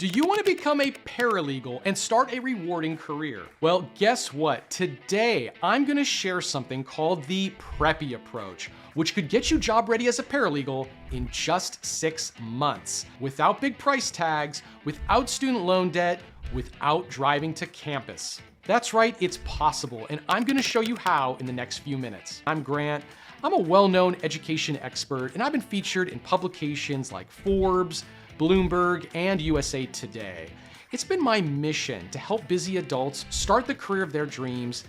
Do you want to become a paralegal and start a rewarding career? Well, guess what? Today, I'm going to share something called the Preppy approach, which could get you job ready as a paralegal in just 6 months, without big price tags, without student loan debt, without driving to campus. That's right, it's possible, and I'm going to show you how in the next few minutes. I'm Grant. I'm a well-known education expert, and I've been featured in publications like Forbes, Bloomberg, and USA Today. It's been my mission to help busy adults start the career of their dreams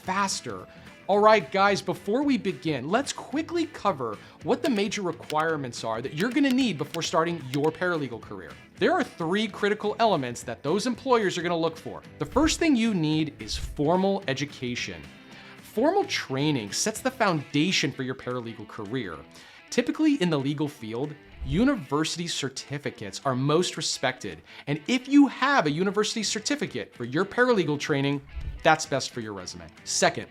faster. All right, guys, before we begin, let's quickly cover what the major requirements are that you're gonna need before starting your paralegal career. There are 3 critical elements that those employers are gonna look for. The first thing you need is formal education. Formal training sets the foundation for your paralegal career. Typically in the legal field, university certificates are most respected. And if you have a university certificate for your paralegal training, that's best for your resume. Second,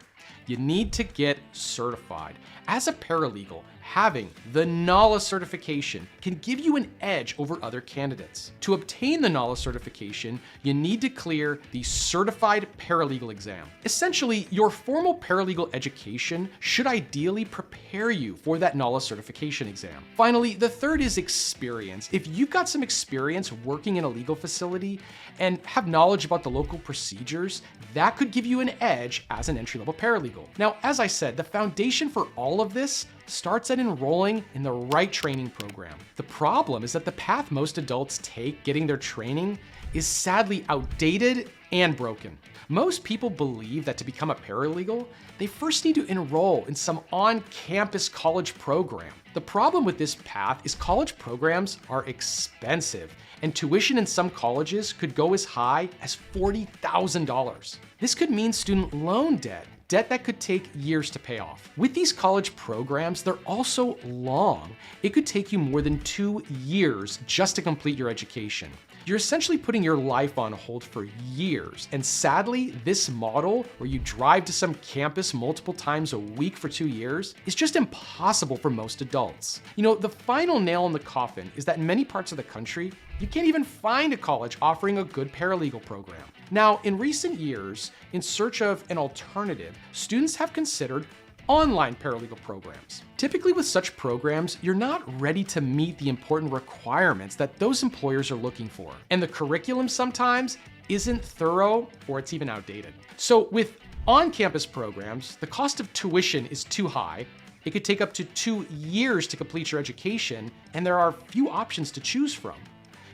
you need to get certified. As a paralegal, having the NALA certification can give you an edge over other candidates. To obtain the NALA certification, you need to clear the Certified Paralegal Exam. Essentially, your formal paralegal education should ideally prepare you for that NALA certification exam. Finally, the third is experience. If you've got some experience working in a legal facility and have knowledge about the local procedures, that could give you an edge as an entry-level paralegal. Now, as I said, the foundation for all of this starts at enrolling in the right training program. The problem is that the path most adults take getting their training is sadly outdated and broken. Most people believe that to become a paralegal, they first need to enroll in some on-campus college program. The problem with this path is college programs are expensive, and tuition in some colleges could go as high as $40,000. This could mean student loan debt that could take years to pay off. With these college programs, they're also long. It could take you more than 2 years just to complete your education. You're essentially putting your life on hold for years. And sadly, this model where you drive to some campus multiple times a week for 2 years is just impossible for most adults. You know, the final nail in the coffin is that in many parts of the country, you can't even find a college offering a good paralegal program. Now, in recent years, in search of an alternative, students have considered online paralegal programs. Typically with such programs, you're not ready to meet the important requirements that those employers are looking for. And the curriculum sometimes isn't thorough or it's even outdated. So with on-campus programs, the cost of tuition is too high. It could take up to 2 years to complete your education, and there are few options to choose from.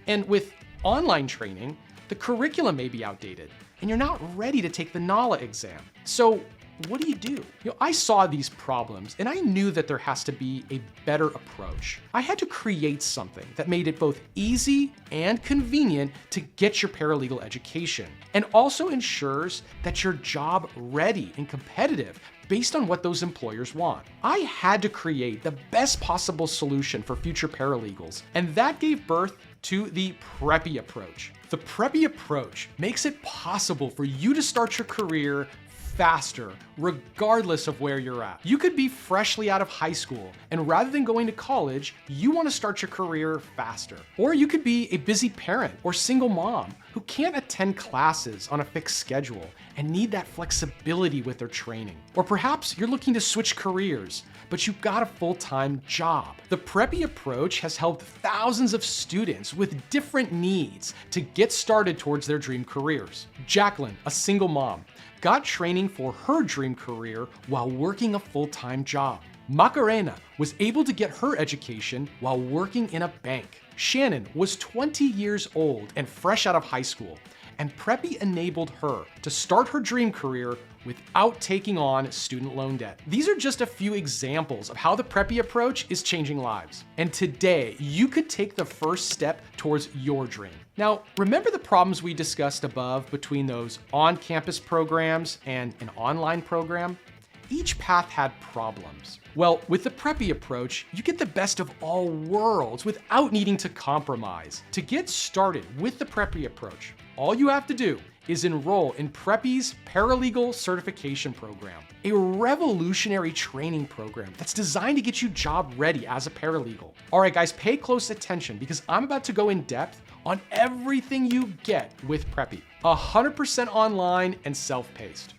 And with online training, the curriculum may be outdated, and you're not ready to take the NALA exam. So what do? You know, I saw these problems, and I knew that there has to be a better approach. I had to create something that made it both easy and convenient to get your paralegal education, and also ensures that you're job ready and competitive based on what those employers want. I had to create the best possible solution for future paralegals, and that gave birth to the Preppy approach. The Preppy approach makes it possible for you to start your career faster, regardless of where you're at. You could be freshly out of high school, and rather than going to college, you want to start your career faster. Or you could be a busy parent or single mom who can't attend classes on a fixed schedule and need that flexibility with their training. Or perhaps you're looking to switch careers, but you've got a full-time job. The Preppy approach has helped thousands of students with different needs to get started towards their dream careers. Jacqueline, a single mom, got training for her dream career while working a full-time job. Macarena was able to get her education while working in a bank. Shannon was 20 years old and fresh out of high school, and Preppy enabled her to start her dream career without taking on student loan debt. These are just a few examples of how the Preppy approach is changing lives. And today, you could take the first step towards your dream. Now, remember the problems we discussed above between those on-campus programs and an online program? Each path had problems. Well, with the Preppy approach, you get the best of all worlds without needing to compromise. To get started with the Preppy approach, all you have to do is enroll in Preppy's Paralegal Certification Program, a revolutionary training program that's designed to get you job ready as a paralegal. All right, guys, pay close attention because I'm about to go in depth on everything you get with Preppy. 100% online and self-paced.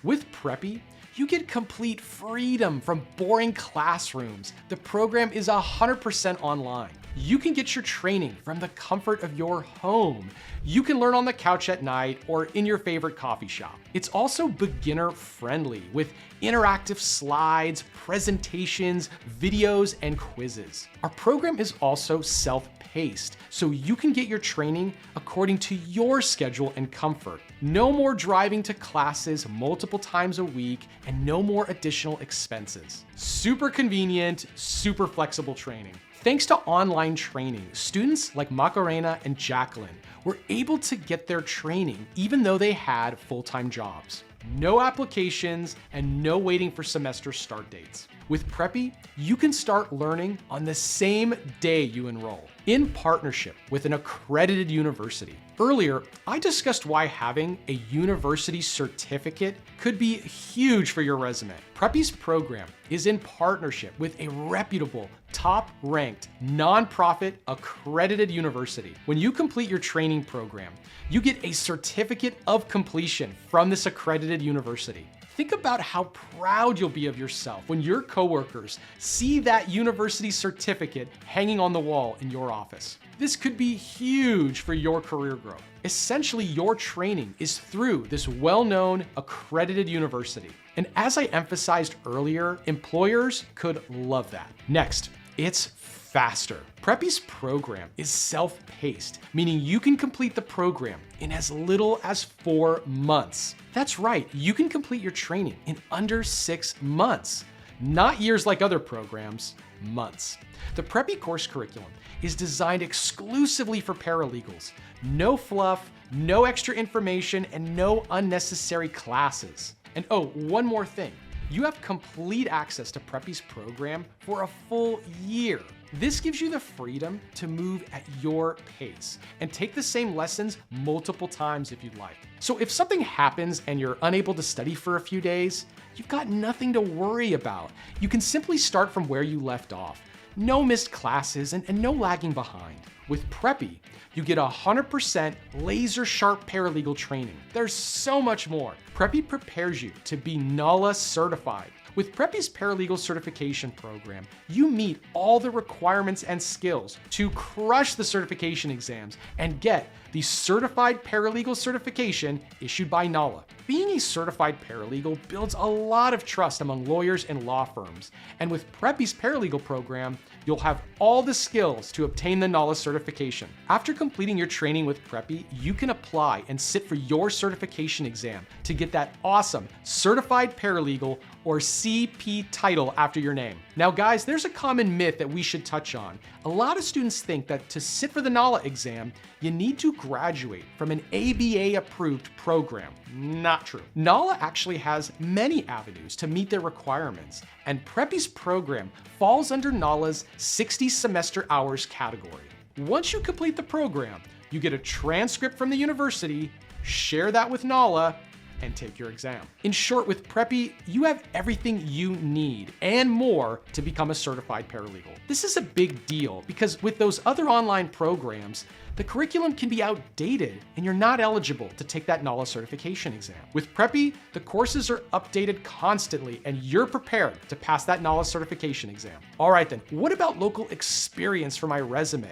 With Preppy, you get complete freedom from boring classrooms. The program is 100% online. You can get your training from the comfort of your home. You can learn on the couch at night or in your favorite coffee shop. It's also beginner friendly with interactive slides, presentations, videos, and quizzes. Our program is also self-paced, so you can get your training according to your schedule and comfort. No more driving to classes multiple times a week and no more additional expenses. Super convenient, super flexible training. Thanks to online training, students like Macarena and Jacqueline were able to get their training even though they had full-time jobs. No applications and no waiting for semester start dates. With Preppy, you can start learning on the same day you enroll, in partnership with an accredited university. Earlier, I discussed why having a university certificate could be huge for your resume. Preppy's program is in partnership with a reputable, top-ranked, nonprofit accredited university. When you complete your training program, you get a certificate of completion from this accredited university. Think about how proud you'll be of yourself when your coworkers see that university certificate hanging on the wall in your office. This could be huge for your career growth. Essentially, your training is through this well-known accredited university. And as I emphasized earlier, employers could love that. Next, it's faster. Preppy's program is self-paced, meaning you can complete the program in as little as 4 months. That's right, you can complete your training in under 6 months. Not years like other programs, months. The Preppy course curriculum is designed exclusively for paralegals. No fluff, no extra information, and no unnecessary classes. And oh, one more thing. You have complete access to Preppy's program for a full year. This gives you the freedom to move at your pace and take the same lessons multiple times if you'd like. So if something happens and you're unable to study for a few days, you've got nothing to worry about. You can simply start from where you left off. No missed classes and no lagging behind. With Preppy, you get 100% laser sharp paralegal training. There's so much more. Preppy prepares you to be NALA certified. With Preppy's Paralegal Certification Program, you meet all the requirements and skills to crush the certification exams and get the Certified Paralegal Certification issued by NALA. Being a certified paralegal builds a lot of trust among lawyers and law firms, and with Preppy's Paralegal Program, you'll have all the skills to obtain the NALA certification. After completing your training with Preppy, you can apply and sit for your certification exam to get that awesome Certified Paralegal or CP title after your name. Now guys, there's a common myth that we should touch on. A lot of students think that to sit for the NALA exam, you need to graduate from an ABA approved program. Not true. NALA actually has many avenues to meet their requirements, and Preppy's program falls under NALA's 60 semester hours category. Once you complete the program, you get a transcript from the university, share that with NALA, and take your exam. In short, with Preppy, you have everything you need and more to become a certified paralegal. This is a big deal because with those other online programs, the curriculum can be outdated and you're not eligible to take that NALA certification exam. With Preppy, the courses are updated constantly and you're prepared to pass that NALA certification exam. All right then, what about local experience for my resume?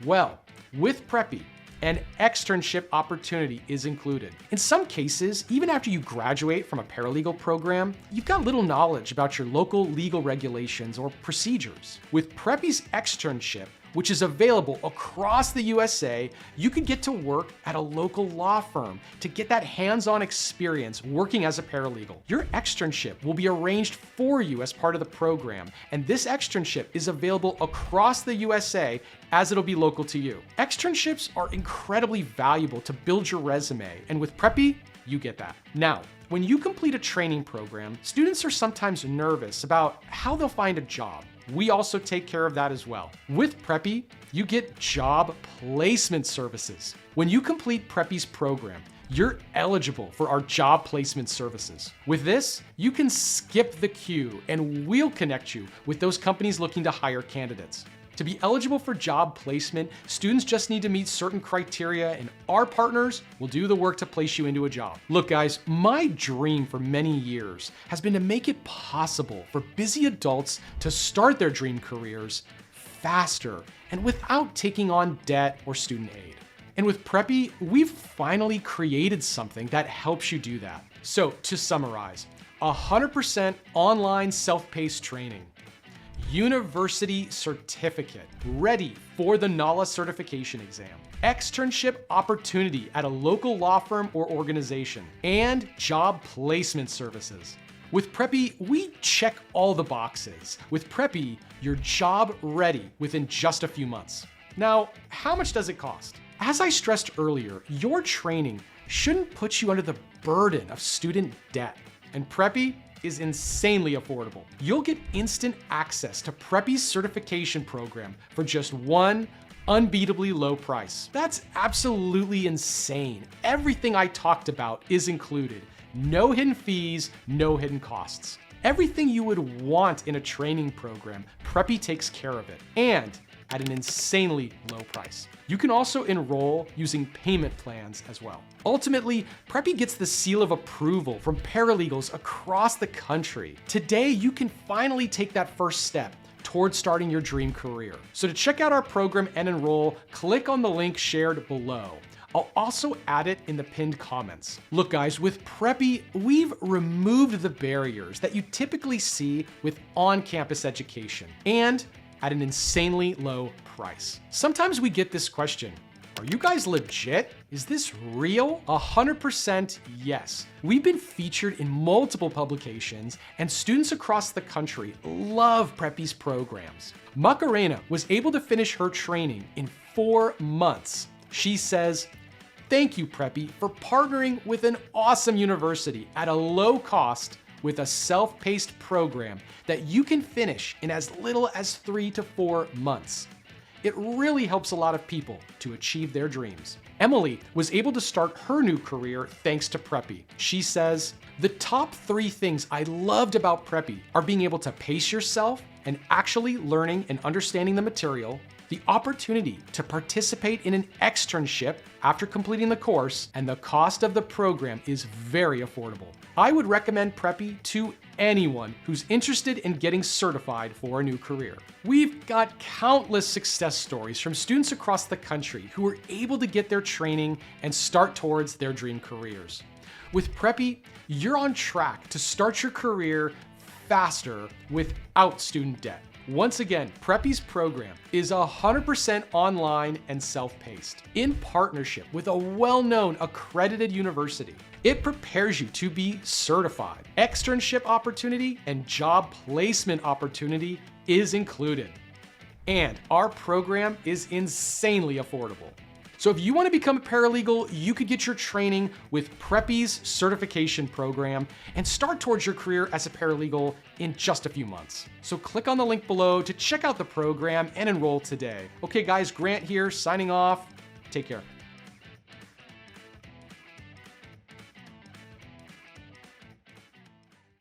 Well, with Preppy, an externship opportunity is included. In some cases, even after you graduate from a paralegal program, you've got little knowledge about your local legal regulations or procedures. With Preppy's externship, which is available across the USA, you can get to work at a local law firm to get that hands-on experience working as a paralegal. Your externship will be arranged for you as part of the program, and this externship is available across the USA as it'll be local to you. Externships are incredibly valuable to build your resume, and with Preppy, you get that. Now, when you complete a training program, students are sometimes nervous about how they'll find a job. we also take care of that as well. With Preppy, you get job placement services. When you complete Preppy's program, you're eligible for our job placement services. With this, you can skip the queue and we'll connect you with those companies looking to hire candidates. To be eligible for job placement, students just need to meet certain criteria and our partners will do the work to place you into a job. Look guys, my dream for many years has been to make it possible for busy adults to start their dream careers faster and without taking on debt or student aid. And with Preppy, we've finally created something that helps you do that. So to summarize, 100% online self-paced training, university certificate, ready for the NALA certification exam, externship opportunity at a local law firm or organization, and job placement services. With Preppy, we check all the boxes. With Preppy, you're job ready within just a few months. Now, how much does it cost? As I stressed earlier, your training shouldn't put you under the burden of student debt, and Preppy is insanely affordable. You'll get instant access to Preppy's certification program for just one unbeatably low price. That's absolutely insane. Everything I talked about is included. No hidden fees, no hidden costs. Everything you would want in a training program, Preppy takes care of it, and at an insanely low price. You can also enroll using payment plans as well. Ultimately, Preppy gets the seal of approval from paralegals across the country. Today, you can finally take that first step towards starting your dream career. So to check out our program and enroll, click on the link shared below. I'll also add it in the pinned comments. Look guys, with Preppy, we've removed the barriers that you typically see with on-campus education, and at an insanely low price. Sometimes we get this question, are you guys legit? Is this real? 100% yes. We've been featured in multiple publications and students across the country love Preppy's programs. Macarena was able to finish her training in 4 months. She says, thank you Preppy for partnering with an awesome university at a low cost with a self-paced program that you can finish in as little as 3 to 4 months. It really helps a lot of people to achieve their dreams. Emily was able to start her new career thanks to Preppy. She says, the top 3 things I loved about Preppy are being able to pace yourself and actually learning and understanding the material, the opportunity to participate in an externship after completing the course, and the cost of the program is very affordable. I would recommend Preppy to anyone who's interested in getting certified for a new career. We've got countless success stories from students across the country who were able to get their training and start towards their dream careers. With Preppy, you're on track to start your career faster without student debt. Once again, Preppy's program is 100% online and self-paced in partnership with a well-known accredited university. It prepares you to be certified. Externship opportunity and job placement opportunity is included. And our program is insanely affordable. So if you want to become a paralegal, you could get your training with Preppy's certification program and start towards your career as a paralegal in just a few months. So click on the link below to check out the program and enroll today. Okay guys, Grant here, signing off. Take care.